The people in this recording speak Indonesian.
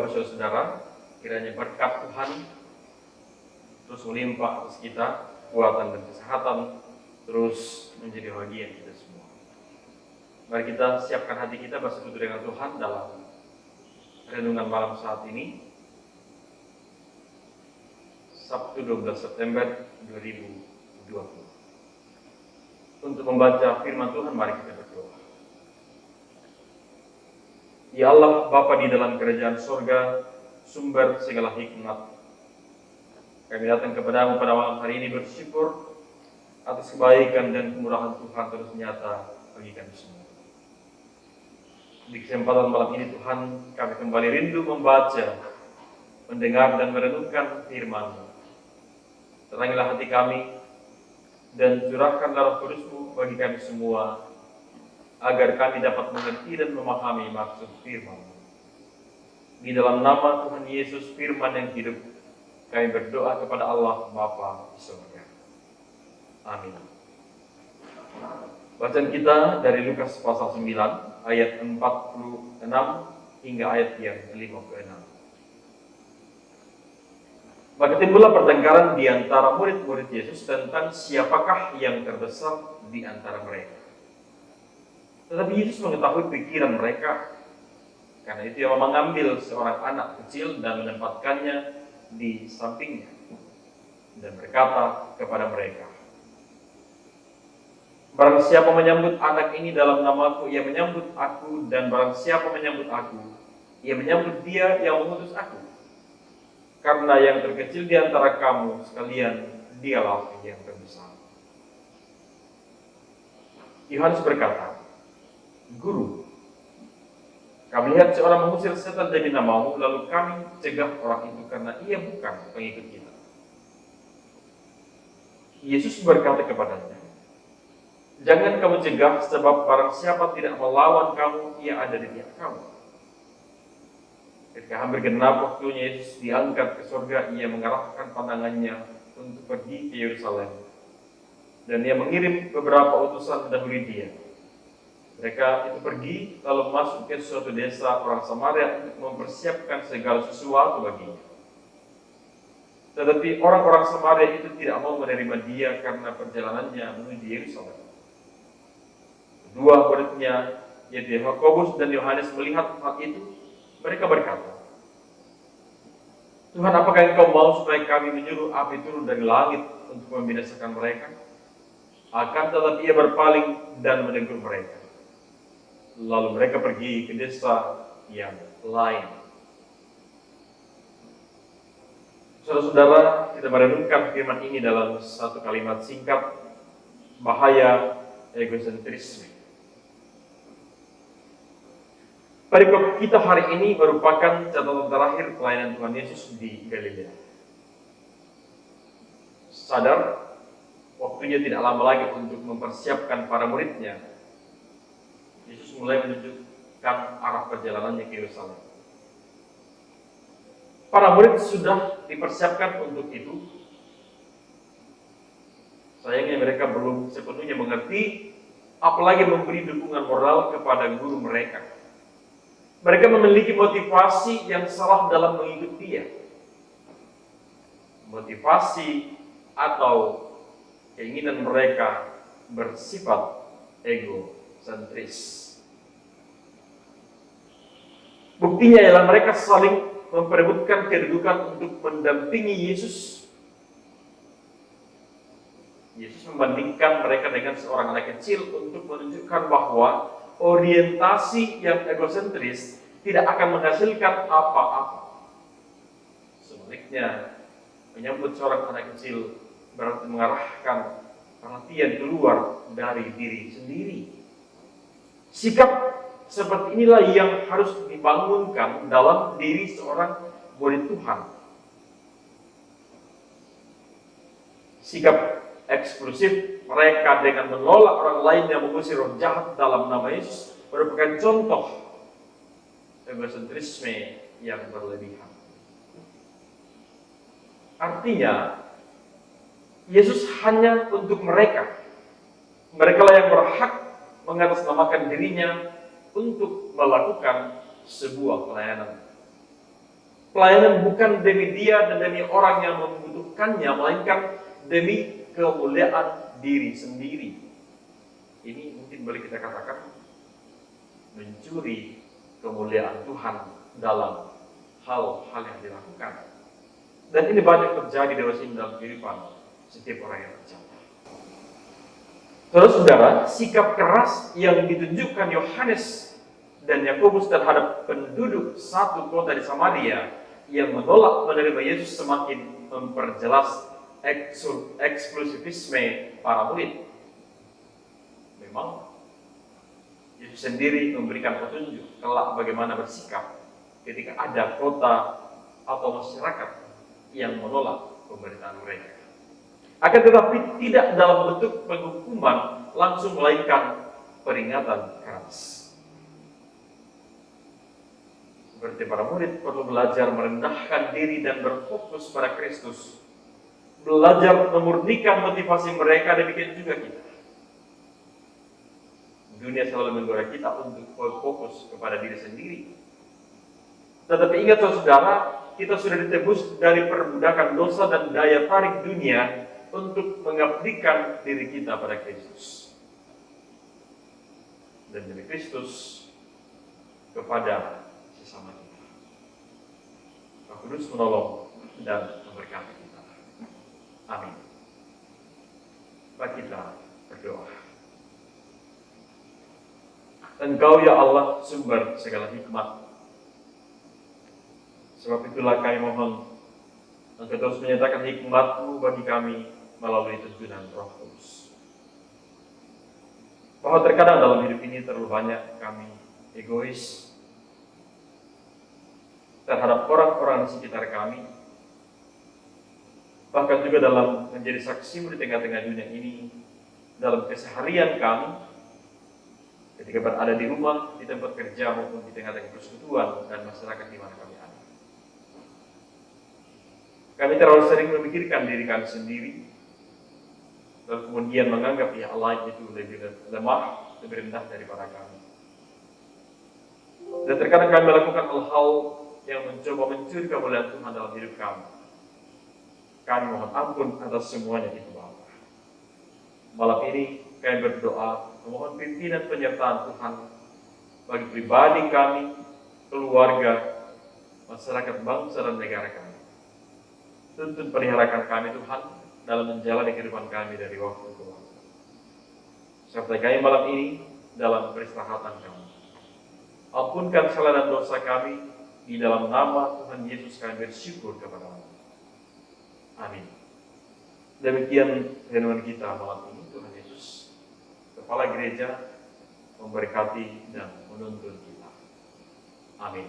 Bapak Saudara, kiranya berkat Tuhan terus melimpah atas kita, kekuatan dan kesehatan terus menjadi bagian kita semua. Mari kita siapkan hati kita bersekutu dengan Tuhan dalam renungan malam saat ini, Sabtu 12 September 2020. Untuk membaca firman Tuhan, mari kita berdoa. Ya Allah, Bapa di dalam kerajaan sorga, sumber segala hikmat, kami datang kepadamu pada malam hari ini bersyukur atas kebaikan dan kemurahan Tuhan terus nyata bagi kami semua. Di kesempatan malam ini Tuhan, kami kembali rindu membaca, mendengar dan merenungkan firman-Mu. Terangilah hati kami dan curahkan Roh Kudus-Mu bagi kami semua, agar kami dapat mengerti dan memahami maksud firman-Mu. Di dalam nama Tuhan Yesus, firman yang hidup, kami berdoa kepada Allah Bapa di surga. Amin. Bacaan kita dari Lukas pasal 9, ayat 46 hingga ayat yang 56. Maka timbullah pertengkaran di antara murid-murid Yesus tentang siapakah yang terbesar di antara mereka. Tetapi Yesus mengetahui pikiran mereka. Karena itu ia mengambil seorang anak kecil dan menempatkannya di sampingnya dan berkata kepada mereka, barang siapa menyambut anak ini dalam namaku, ia menyambut aku, dan barang siapa menyambut aku, ia menyambut dia yang mengutus aku. Karena yang terkecil di antara kamu sekalian, dialah yang terbesar. Yohanes berkata, Guru, kami lihat seorang mengusir setan demi namamu, lalu kami cegah orang itu karena ia bukan pengikut kita. Yesus berkata kepadanya, jangan kamu cegah, sebab barang siapa tidak melawan kamu, ia ada di pihak kamu. Ketika hampir genap waktunya Yesus diangkat ke surga, ia mengarahkan pandangannya untuk pergi ke Yerusalem. Dan ia mengirim beberapa utusan mendahului dia. Mereka itu pergi lalu masuk ke suatu desa orang Samaria untuk mempersiapkan segala sesuatu baginya. Tetapi orang-orang Samaria itu tidak mau menerima dia karena perjalanannya menuju Yerusalem. Kedua muridnya, yaitu Yakobus dan Yohanes, melihat hal itu, mereka berkata, Tuhan, apakah Engkau mau supaya kami menyuruh api turun dari langit untuk membinasakan mereka? Akan tetapi ia berpaling dan menegur mereka. Lalu mereka pergi ke desa yang lain. Saudara-saudara, kita merenungkan firman ini dalam satu kalimat singkat, bahaya egosentrisme. Perikop kita hari ini merupakan catatan terakhir pelayanan Tuhan Yesus di Galilea. Sadar, waktunya tidak lama lagi untuk mempersiapkan para muridnya. Yesus mulai menunjukkan arah perjalanannya ke Yerusalem. Para murid sudah dipersiapkan untuk itu. Sayangnya mereka belum sepenuhnya mengerti, apalagi memberi dukungan moral kepada guru mereka. Mereka memiliki motivasi yang salah dalam mengikuti dia. Motivasi atau keinginan mereka bersifat egosentris. Buktinya ialah mereka saling memperebutkan kedudukan untuk mendampingi Yesus. Yesus membandingkan mereka dengan seorang anak kecil untuk menunjukkan bahwa orientasi yang egosentris tidak akan menghasilkan apa-apa. Sebaliknya, menyambut seorang anak kecil berarti mengarahkan perhatian keluar dari diri sendiri. Sikap seperti inilah yang harus dibangunkan dalam diri seorang murid Tuhan. Sikap eksklusif mereka dengan menolak orang lain yang mengusir roh jahat dalam nama Yesus merupakan contoh egosentrisme yang berlebihan. Artinya, Yesus hanya untuk mereka. Mereka lah yang berhak mengatasnamakan dirinya untuk melakukan sebuah pelayanan. Pelayanan bukan demi dia dan demi orang yang membutuhkannya, melainkan demi kemuliaan diri sendiri. Ini mungkin boleh kita katakan mencuri kemuliaan Tuhan dalam hal-hal yang dilakukan. Dan ini banyak terjadi dalam kehidupan setiap orang yang percaya. Saudara-saudara, sikap keras yang ditunjukkan Yohanes dan Yakobus terhadap penduduk satu kota di Samaria yang menolak menerima Yesus semakin memperjelas eksklusivisme para murid. Memang Yesus sendiri memberikan petunjuk kelak bagaimana bersikap ketika ada kota atau masyarakat yang menolak pemberitaan mereka. Akan tetapi tidak dalam bentuk penghukuman langsung, melainkan peringatan keras. Seperti para murid perlu belajar merendahkan diri dan berfokus pada Kristus. Belajar memurnikan motivasi mereka, demikian juga kita. Dunia selalu mendorong kita untuk berfokus kepada diri sendiri. Tetapi ingat saudara, kita sudah ditebus dari perbudakan dosa dan daya tarik dunia untuk mengabdikan diri kita pada Kristus. Dan dari Kristus kepada sesama kita. Roh Kudus menolong dan memberkati kita. Amin. Mari kita berdoa. Engkau ya Allah, sumber segala hikmat. Sebab itulah kami mohon Engkau terus menyatakan hikmat-Mu bagi kami melalui tuntunan Roh Kudus. Bahwa terkadang dalam hidup ini terlalu banyak kami egois terhadap orang-orang di sekitar kami, bahkan juga dalam menjadi saksi-Mu di tengah-tengah dunia ini, dalam keseharian kami, ketika berada di rumah, di tempat kerja, maupun di tengah-tengah persekutuan dan masyarakat di mana kami ada. Kami terlalu sering memikirkan diri kami sendiri, lalu kemudian menganggap ya Allah itu lebih lemah, lebih rendah daripada kami. Dan terkadang kami melakukan hal-hal yang mencoba mencuri kemuliaan Tuhan dalam hidup kami. Kami mohon ampun atas semuanya itu Bapa. Malam ini kami berdoa memohon pimpinan penyertaan Tuhan bagi pribadi kami, keluarga, masyarakat bangsa dan negara kami. Tuntun peliharakan kami Tuhan dalam menjalani kehidupan kami dari waktu ke waktu. Sertai kami malam ini dalam peristirahatan kami. Ampunkan kesalahan dan dosa kami, di dalam nama Tuhan Yesus kami bersyukur kepada-Mu. Amin. Demikian renungan kita malam ini. Tuhan Yesus, Kepala Gereja, memberkati dan menuntun kita. Amin.